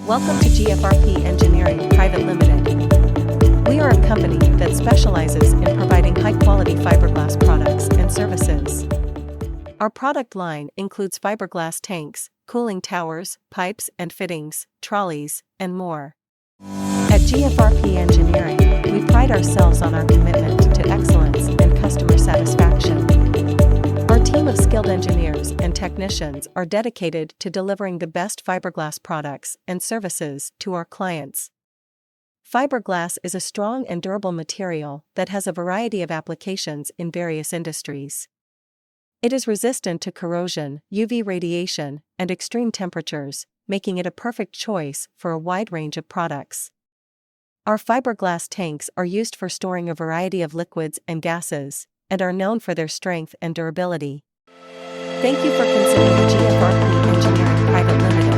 Welcome to GFRP Engineering Private Limited. We are a company that specializes in providing high-quality fiberglass products and services. Our product line includes fiberglass tanks, cooling towers, pipes and fittings, trolleys, and more. At GFRP Engineering, we pride ourselves on our commitment to excellence and customer satisfaction. Our team of skilled engineers and technicians are dedicated to delivering the best fiberglass products and services to our clients. Fiberglass is a strong and durable material that has a variety of applications in various industries. It is resistant to corrosion, UV radiation, and extreme temperatures, making it a perfect choice for a wide range of products. Our fiberglass tanks are used for storing a variety of liquids and gases, and are known for their strength and durability. Thank you for considering GFRP Engineering Private Limited.